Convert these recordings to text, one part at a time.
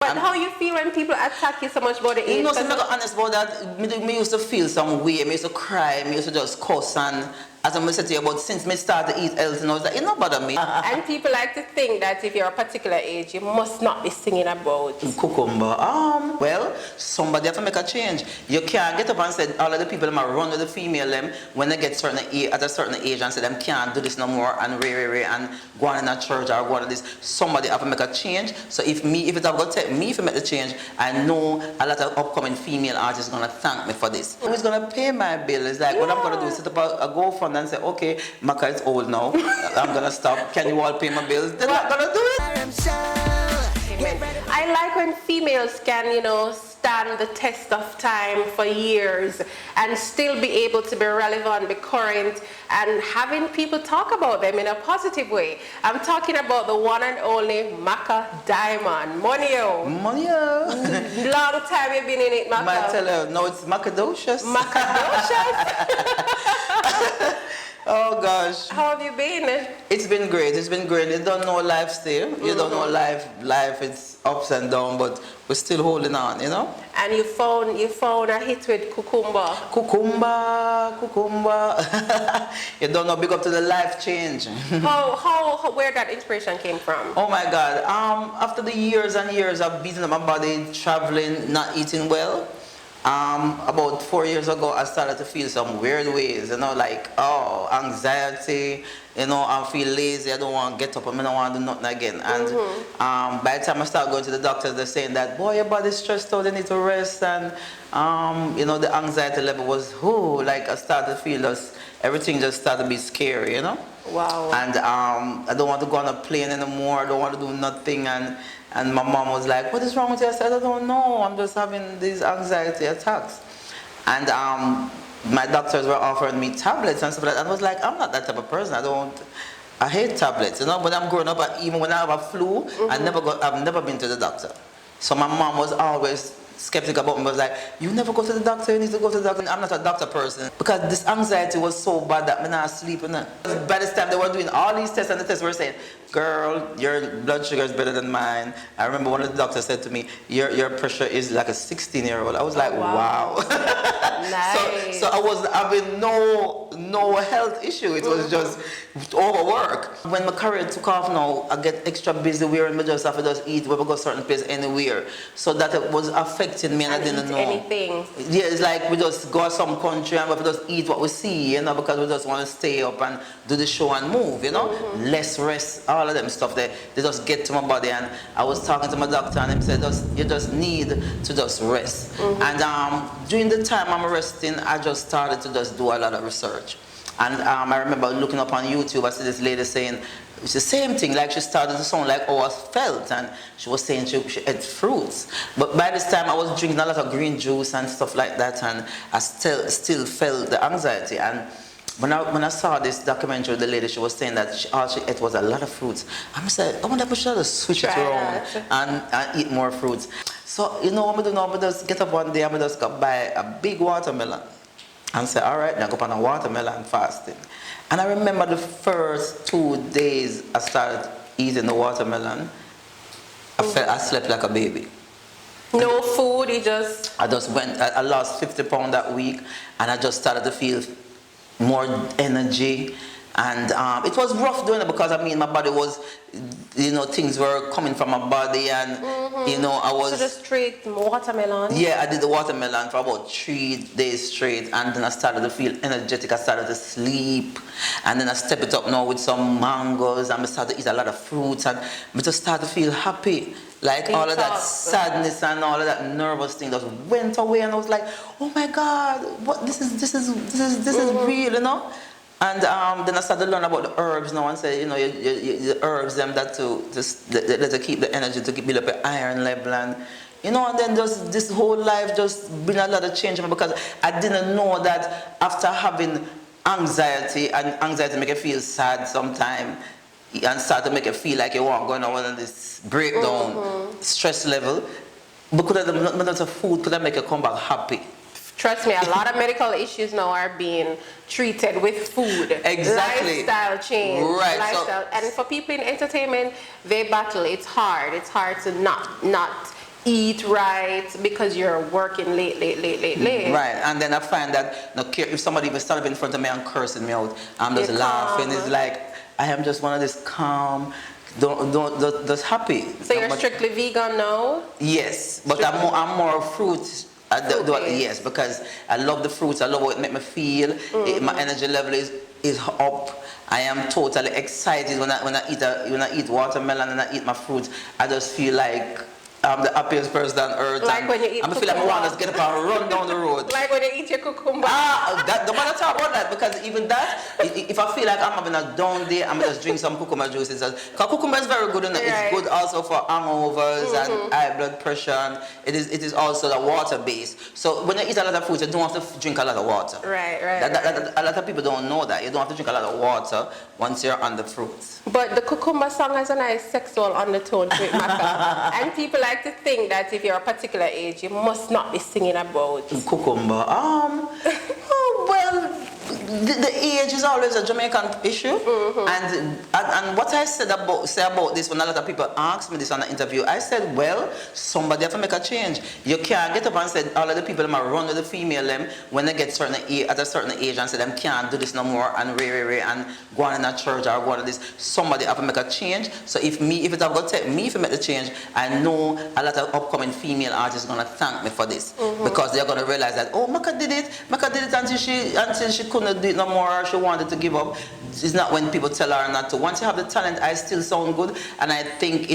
And how you feel when people attack you so much about the age? You know, so I'm not honest about that. Me used to feel some way. Me used to cry. Me used to just cuss. And as I'm said to you about, since me started to eat healthy, I was like, it don't bother me. And people like to think that if you're a particular age, you must not be singing about cucumber. Well, somebody have to make a change. You can't get up and say all of the people that run with the female them when they get at a certain age and say them can't do this no more and and go on in a church or go on this. Somebody have to make a change. So if it have got to take me to make the change, I know a lot of upcoming female artists gonna thank me for this. Who's gonna pay my bill? It's like what I'm gonna do is set up a GoFund and say, okay, Macka is old now. I'm gonna stop. Can you all pay my bills? They're not gonna do it. I like when females can, you know, stand the test of time for years and still be able to be relevant, be current, and having people talk about them in a positive way. I'm talking about the one and only Macka Diamond. Money-o. Money-o. Long time you've been in it, Macka. I tell you, no, it's Maccadocious. Maccadocious. Oh gosh. How have you been? It's been great. It's been great. You don't know life still. You don't know life. Life it's ups and downs, but we're still holding on, you know. And you found a hit with Cucumber. Cucumber. You don't know. Big up to the life change. Where that inspiration came from? Oh my God. After the years and years of beating up my body, traveling, not eating well. About 4 years ago, I started to feel some weird ways, you know, like, anxiety, you know, I feel lazy, I don't want to get up, I don't want to do nothing again. And by the time I start going to the doctors, they're saying that, boy, your body's stressed out, you need to rest. And, you know, the anxiety level was, like I started to feel everything just started to be scary, you know. Wow. And I don't want to go on a plane anymore, I don't want to do nothing. And my mom was like, what is wrong with you? I said, I don't know. I'm just having these anxiety attacks. And my doctors were offering me tablets and stuff like that. And I was like, I'm not that type of person. I hate tablets, you know. When I'm growing up, even when I have a flu, I've never been to the doctor. So my mom was always skeptical about me. Was like, you never go to the doctor, you need to go to the doctor. I'm not a doctor person because this anxiety was so bad that I'm not sleeping. By this time they were doing all these tests and the tests were saying, girl, your blood sugar is better than mine. I remember one of the doctors said to me, your pressure is like a 16-year-old. I was like, wow. Nice. So I was having no health issue. It was just overwork. When my career took off now, I get extra busy where I just have to just eat where we go certain place anywhere. So that it was affecting me and I didn't know. Anything. Yeah, it's like we just go to some country and we just eat what we see, you know, because we just want to stay up and do the show and move, you know. Less rest, all of them stuff, they just get to my body. And I was talking to my doctor and he said, you just need to just rest. And during the time I'm resting, I just started to just do a lot of research. And I remember looking up on YouTube, I see this lady saying, it's the same thing, like she started to sound like how I felt, and she was saying she ate fruits. But by this time I was drinking a lot of green juice and stuff like that, and I still felt the anxiety. And when I saw this documentary, the lady, she was saying that all she ate was a lot of fruits. I said, I wonder if we should switch it around and eat more fruits. So, you know what I'm doing now? I just get up one day, I just go buy a big watermelon and say, all right, now go on a watermelon fasting. And I remember the first 2 days I started eating the watermelon, I slept like a baby. No food, I lost 50 pounds that week, and I just started to feel more energy. And it was rough doing it because, I mean, my body was, you know, things were coming from my body and, you know, I was... So just straight watermelon? Yeah, I did the watermelon for about 3 days straight, and then I started to feel energetic, I started to sleep, and then I stepped it up now with some mangoes, and I started to eat a lot of fruits, and I just started to feel happy. Like all of that sadness and all of that nervous thing just went away, and I was like, oh my God, what this is real, you know? And then I started to learn about the herbs now and say, you know, the herbs them that to keep the energy, to build up your iron level, and you know, and then just this whole life just been a lot of change because I didn't know that after having anxiety, and anxiety make you feel sad sometimes, and start to make you feel like you want going on this breakdown, stress level, because of food could make you come back happy. Trust me, a lot of medical issues now are being treated with food. Exactly. Lifestyle change. Right. Lifestyle. And for people in entertainment, they battle. It's hard. It's hard to not eat right because you're working late. Right, and then I find that no care if somebody even stand up in front of me and cursing me out, I'm just You're laughing. calm. It's like I am just one of this calm, just happy. So you're strictly vegan now? Yes, but I'm more fruit. Yes, because I love the fruits. I love how it make me feel. My energy level is up. I am totally excited when I eat watermelon and I eat my fruits. I just feel like I'm the happiest person on earth. Like when you eat I feel like I want to get up and run down the road. Like when you eat your cucumber. Don't matter talk about that, because even that, if I feel like I'm having a down day, I'm just drink some cucumber juices. Because cucumber is very good, and it's good also for hangovers and high blood pressure. And it is also the water base. So when you eat a lot of fruits, you don't have to drink a lot of water. Right. A lot of people don't know that. You don't have to drink a lot of water once you're on the fruits. But the cucumber song has a nice sexual undertone to it, Macka. And people like to think that if you're a particular age, you must not be singing about cucumber. Well, the age is always a Jamaican issue, and what I say about this when a lot of people ask me this on an interview, I said, well, somebody have to make a change. You can't get up and say all of the people might run with the female them when they get at a certain age and say them can't do this no more and and go on in a church or go on this. Somebody have to make a change. So if it have got to take me to make the change, I know a lot of upcoming female artists are gonna thank me for this, because they're gonna realize that, oh, Macka did it until she couldn't do it no more, she wanted to give up. It's not when people tell her not to. Once you have the talent, I still sound good, and I think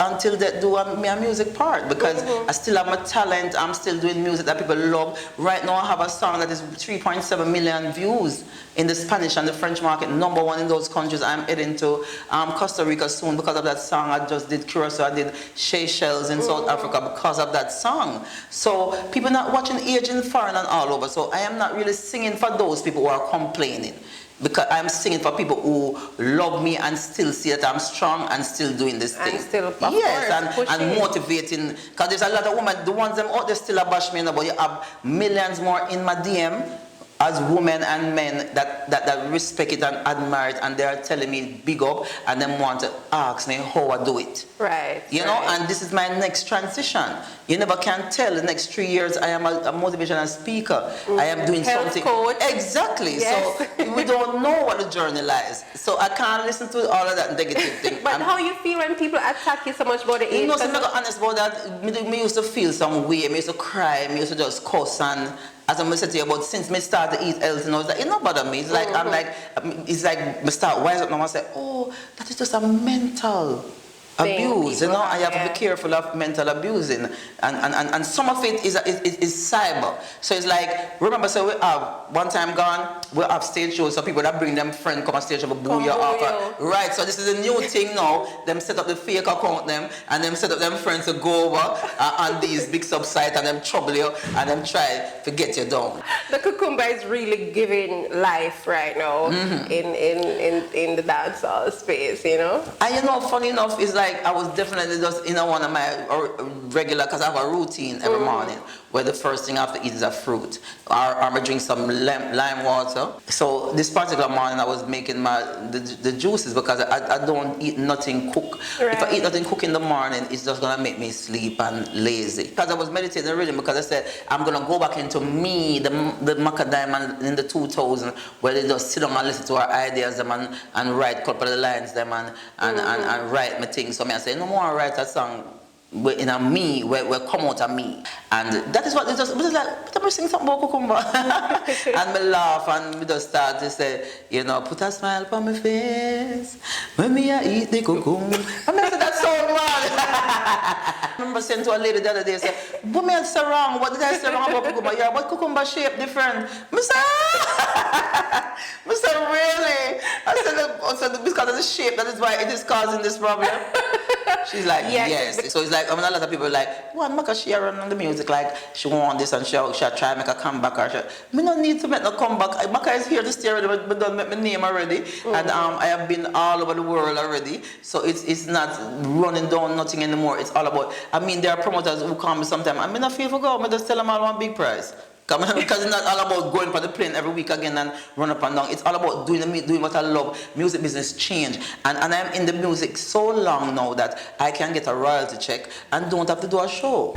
until they do my music part, because I still have my talent. I'm still doing music that people love. Right now I have a song that is 3.7 million views in the Spanish and the French market, #1 in those countries. I'm heading to Costa Rica soon because of that song. I just did Curacao, I did Seychelles in South Africa because of that song. So people not watching aging foreign and all over. So I am not really singing for those people who are complaining, because I'm singing for people who love me and still see that I'm strong and still doing this thing. And still, and motivating. Because there's a lot of women, the ones them out there still bash me, but you have millions more in my DM as women and men that respect it and admire it, and they are telling me big up, and they want to ask me how I do it. Right. You know, and this is my next transition. You never can tell. The next 3 years, I am a motivational speaker. I am doing Health something. coach. Exactly. Yes. So we don't know what the journey lies. So I can't listen to all of that negative thing. But how you feel when people attack you so much about the age? You know, so I'm not honest about that. Me used to feel some way. Me used to cry. Me used to just cuss. And as I'm said to you about, since me start to eat healthy, you know, it's like, it don't bother me. It's like, it's like me start wise up now and say, oh, that is just a mental abuse, you know. I have to be careful of mental abusing, and some of it is cyber. So it's like, remember, so we have one time gone, we have stage shows, so people that bring them friend come on stage of a boo you off. Right, so this is a new thing now. Them set up the fake account them, and them set up them friends to go over on these big sub-sites, and them trouble you, and them try to get you down. The cucumber is really giving life right now in the dancehall space, you know. And you know, funny enough, it's like I was definitely just in one of my regular, because I have a routine every morning where the first thing I have to eat is a fruit, or I drink some lime water. So this particular morning I was making the juices, because I don't eat nothing cooked. Right. If I eat nothing cooked in the morning, it's just gonna make me sleep and lazy. Because I was meditating already, because I said I'm gonna go back into me, the Macka Diamond in the 2000s, where they just sit down and listen to our ideas them and write a couple of the lines them and write my things. So I say, no more I write a song in a me, where come out of me. And that is what it just was like, but I'm sing something about cucumber. And me laugh and me just start to say, you know, put a smile on my face when me I eat the cucumber. And I said, that's so bad. I remember saying to a lady the other day, say, what me I say wrong? What did I say wrong about cucumber? Yeah, but cucumber shape different. I said, really? I said, because of the shape, that is why it is causing this problem. She's like, yes. So it's like, I mean, a lot of people are like, well, Macka, she run on the music, like, she want this and she'll try to make a comeback. Me no need to make no comeback. Macka is here to stay already, but done make my name already. And I have been all over the world already. So it's not running down nothing anymore. It's all about, I mean, there are promoters who come sometimes, I mean, I feel for go, I just tell them I want big price. Because it's not all about going for the plane every week again and run up and down. It's all about doing what I love. Music business change. And I'm in the music so long now that I can get a royalty check and don't have to do a show.